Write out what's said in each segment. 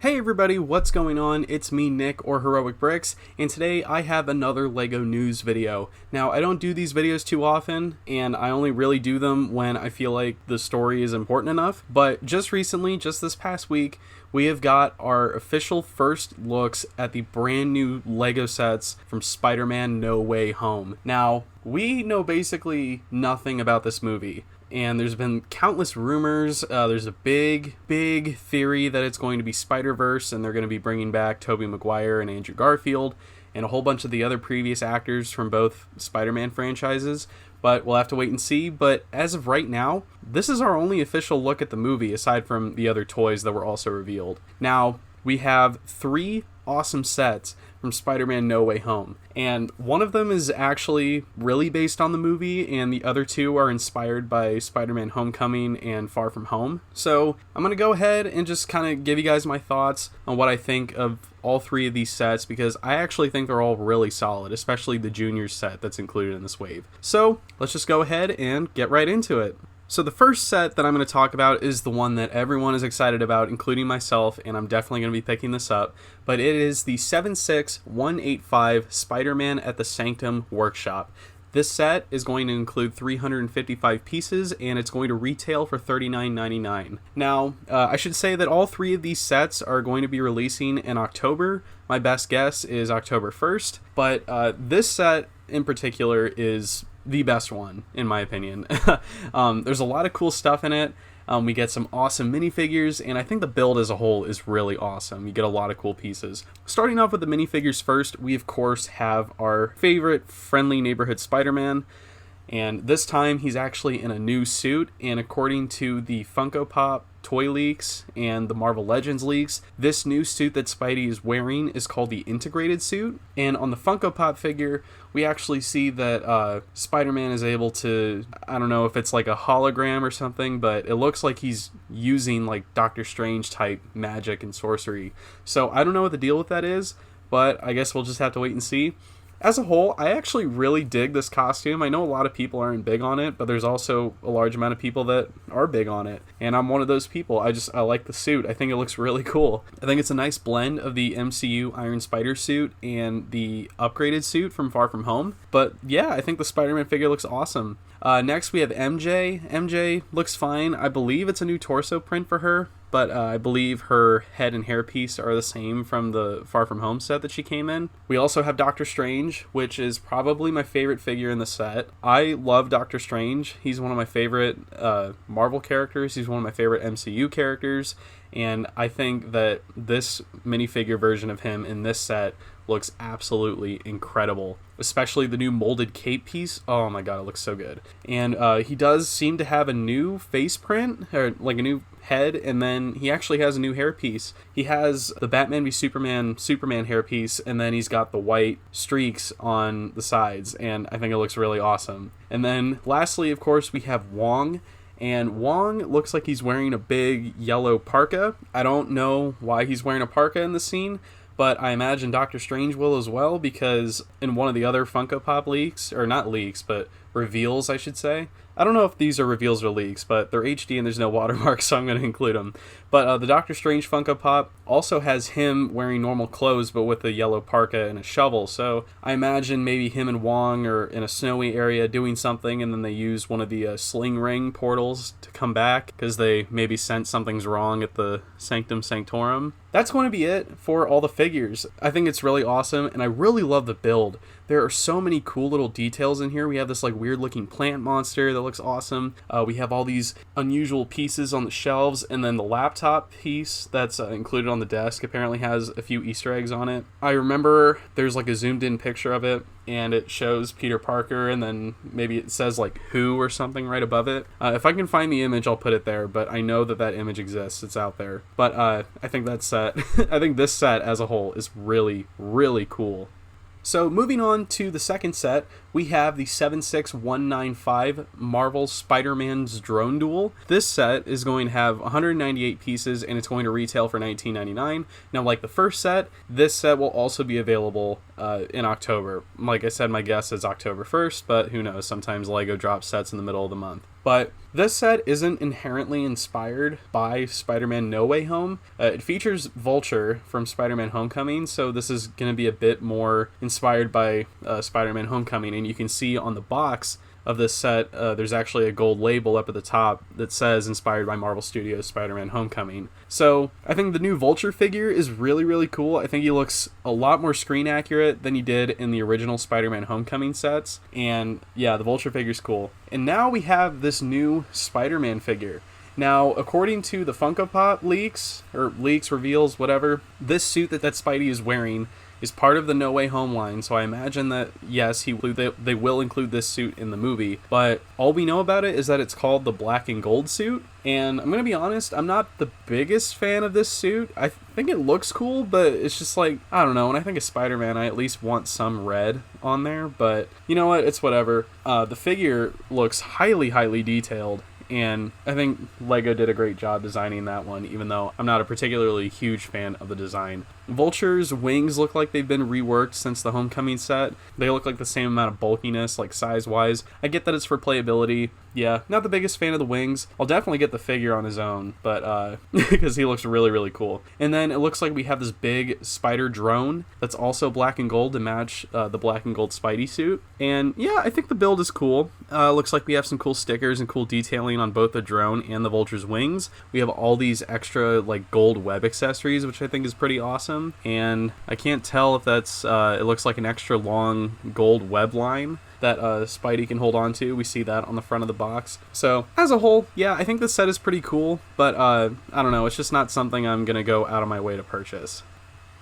Hey everybody, what's going on? It's me, Nick, or Heroic Bricks, and today I have another LEGO news video. Now, I don't do these videos too often, and I only really do them when I feel like the story is important enough, but just recently, just this past week, we have got our official first looks at the brand new LEGO sets from Spider-Man No Way Home. Now, we know basically nothing about this movie. And there's been countless rumors. There's a big theory that it's going to be Spider-Verse and they're going to be bringing back Tobey Maguire and Andrew Garfield and a whole bunch of the other previous actors from both Spider-Man franchises. But we'll have to wait and see. But as of right now, this is our only official look at the movie aside from the other toys that were also revealed. Now, we have 3 awesome sets from Spider-Man No Way Home, and one of them is actually really based on the movie, and the other 2 are inspired by Spider-Man Homecoming and Far From Home. So I'm going to go ahead and just kind of give you guys my thoughts on what I think of all 3 of these sets, because I actually think they're all really solid, especially the Junior set that's included in this wave. So let's just go ahead and get right into it. So the first set that I'm going to talk about is the one that everyone is excited about, including myself, and I'm definitely going to be picking this up, but it is the 76185 Spider-Man at the Sanctum Workshop. This set is going to include 355 pieces, and it's going to retail for $39.99. Now, I should say that all 3 of these sets are going to be releasing in October. My best guess is October 1st, but this set in particular is the best one, in my opinion. There's a lot of cool stuff in it. We get some awesome minifigures, and I think the build as a whole is really awesome. You get a lot of cool pieces. Starting off with the minifigures first, we of course have our favorite friendly neighborhood Spider-Man, and this time he's actually in a new suit, and according to the Funko Pop toy leaks and the Marvel Legends leaks, this new suit that Spidey is wearing is called the Integrated Suit, and on the Funko Pop figure we actually see that Spider-Man is able to, I don't know if it's like a hologram or something, but it looks like he's using like Doctor Strange type magic and sorcery. So I don't know what the deal with that is, but I guess we'll just have to wait and see. As a whole, I actually really dig this costume. I know a lot of people aren't big on it, but there's also a large amount of people that are big on it. And I'm one of those people. I like the suit. I think it looks really cool. I think it's a nice blend of the MCU Iron Spider suit and the upgraded suit from Far From Home. But yeah, I think the Spider-Man figure looks awesome. Next we have MJ. MJ looks fine. I believe it's a new torso print for her, but I believe her head and hairpiece are the same from the Far From Home set that she came in. We also have Doctor Strange, which is probably my favorite figure in the set. I love Doctor Strange. He's one of my favorite Marvel characters. He's one of my favorite MCU characters, and I think that this minifigure version of him in this set looks absolutely incredible, especially the new molded cape piece. Oh my god, it looks so good. And he does seem to have a new face print, or like a new head, and then he actually has a new hairpiece. He has the Batman v Superman hairpiece, and then he's got the white streaks on the sides, and I think it looks really awesome. And then lastly, of course, we have Wong. And Wong looks like he's wearing a big yellow parka. I don't know why he's wearing a parka in the scene, but I imagine Doctor Strange will as well, because in one of the other Funko Pop leaks, or not leaks, but reveals, I should say. I don't know if these are reveals or leaks, but they're HD and there's no watermark, so I'm going to include them. But the Doctor Strange Funko Pop also has him wearing normal clothes, but with a yellow parka and a shovel. So I imagine maybe him and Wong are in a snowy area doing something, and then they use one of the sling ring portals to come back, because they maybe sense something's wrong at the Sanctum Sanctorum. That's going to be it for all the figures. I think it's really awesome, and I really love the build. There are so many cool little details in here. We have this like weird looking plant monster that looks awesome. We have all these unusual pieces on the shelves, and then the laptop piece that's included on the desk apparently has a few Easter eggs on it. I remember there's like a zoomed in picture of it, and it shows Peter Parker, and then maybe it says like who or something right above it. If I can find the image, I'll put it there, but I know that image exists. It's out there. But I think that set, I think this set as a whole is really, really cool. So moving on to the second set, we have the 76195 Marvel Spider-Man's Drone Duel. This set is going to have 198 pieces, and it's going to retail for $19.99. Now, like the first set, this set will also be available in October. Like I said, my guess is October 1st, but who knows, sometimes LEGO drops sets in the middle of the month. But this set isn't inherently inspired by Spider-Man No Way Home. It features Vulture from Spider-Man Homecoming, so this is going to be a bit more inspired by Spider-Man Homecoming. And you can see on the box of this set, there's actually a gold label up at the top that says inspired by Marvel Studios Spider-Man Homecoming. So I think the new Vulture figure is really, really cool. I think he looks a lot more screen accurate than he did in the original Spider-Man Homecoming sets. And yeah, the Vulture figure's cool. And now we have this new Spider-Man figure. Now, according to the Funko Pop leaks, or leaks, reveals, whatever, this suit that Spidey is wearing is part of the No Way Home line, so I imagine that, yes, they will include this suit in the movie, but all we know about it is that it's called the black and gold suit, and I'm going to be honest, I'm not the biggest fan of this suit. I think it looks cool, but it's just like, I don't know, when I think of Spider-Man, I at least want some red on there, but you know what, it's whatever. The figure looks highly, highly detailed, and I think LEGO did a great job designing that one, even though I'm not a particularly huge fan of the design. Vulture's wings look like they've been reworked since the Homecoming set. They look like the same amount of bulkiness, like size-wise. I get that it's for playability. Yeah, not the biggest fan of the wings. I'll definitely get the figure on his own, but because he looks really, really cool. And then it looks like we have this big spider drone that's also black and gold to match the black and gold Spidey suit. And yeah, I think the build is cool. Looks like we have some cool stickers and cool detailing on both the drone and the Vulture's wings. We have all these extra like gold web accessories, which I think is pretty awesome. And I can't tell if that's it looks like an extra long gold web line that Spidey can hold on to. We see that on the front of the box. So as a whole, yeah, I think the set is pretty cool, but I don't know, it's just not something I'm gonna go out of my way to purchase.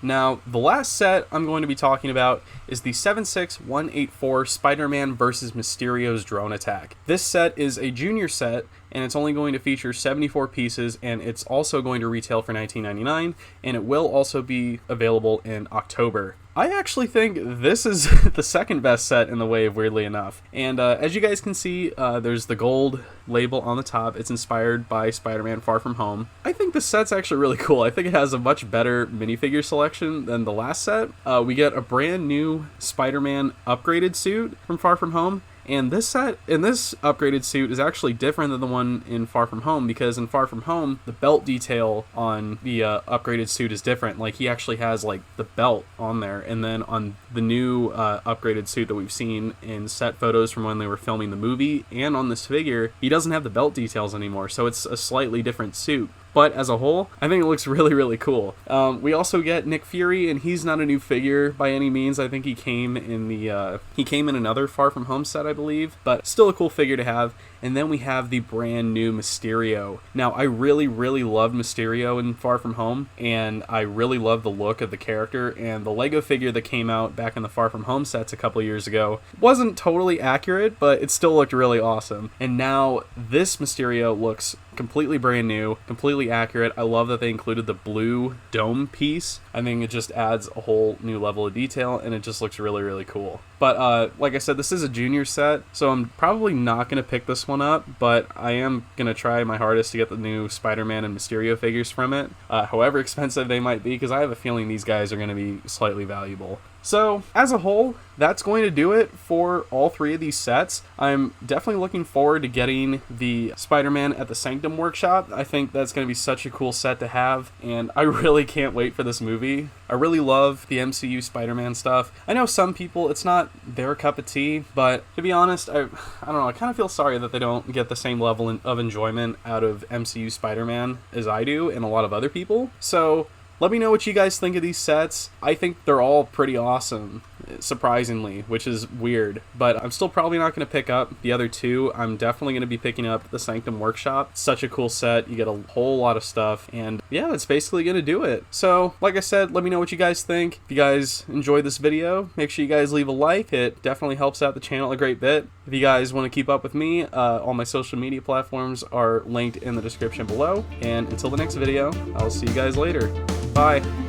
Now, the last set I'm going to be talking about is the 76184 Spider-Man vs. Mysterio's Drone Attack. This set is a junior set, and it's only going to feature 74 pieces, and it's also going to retail for $19.99, and it will also be available in October. I actually think this is the second best set in the wave, weirdly enough. And as you guys can see, there's the gold label on the top. It's inspired by Spider-Man Far From Home. I think this set's actually really cool. I think it has a much better minifigure selection than the last set. We get a brand new Spider-Man upgraded suit from Far From Home. And this set, in this upgraded suit, is actually different than the one in Far From Home, because in Far From Home, the belt detail on the upgraded suit is different. Like, he actually has, like, the belt on there, and then on the new upgraded suit that we've seen in set photos from when they were filming the movie, and on this figure, he doesn't have the belt details anymore, so it's a slightly different suit. But as a whole, I think it looks really, really cool. We also get Nick Fury, and he's not a new figure by any means. I think he came in another Far From Home set, I believe, but still a cool figure to have. And then we have the brand new Mysterio. Now, I really, really loved Mysterio in Far From Home, and I really love the look of the character, and the Lego figure that came out back in the Far From Home sets a couple years ago wasn't totally accurate, but it still looked really awesome. And now this Mysterio looks completely brand new, completely accurate. I love that they included the blue dome piece. I think it just adds a whole new level of detail, and it just looks really, really cool. But like I said, this is a junior set, so I'm probably not going to pick this one up, but I am going to try my hardest to get the new Spider-Man and Mysterio figures from it, however expensive they might be, because I have a feeling these guys are going to be slightly valuable. So, as a whole, that's going to do it for all three of these sets. I'm definitely looking forward to getting the Spider-Man at the Sanctum Workshop. I think that's going to be such a cool set to have, and I really can't wait for this movie. I really love the MCU Spider-Man stuff. I know some people, it's not their cup of tea, but to be honest, I don't know, I kind of feel sorry that they don't get the same level of enjoyment out of MCU Spider-Man as I do, and a lot of other people. So, let me know what you guys think of these sets. I think they're all pretty awesome, surprisingly, which is weird. But I'm still probably not going to pick up the other two. I'm definitely going to be picking up the Sanctum Workshop. It's such a cool set. You get a whole lot of stuff. And yeah, that's basically going to do it. So, like I said, let me know what you guys think. If you guys enjoyed this video, make sure you guys leave a like. It definitely helps out the channel a great bit. If you guys want to keep up with me, all my social media platforms are linked in the description below. And until the next video, I'll see you guys later. Bye.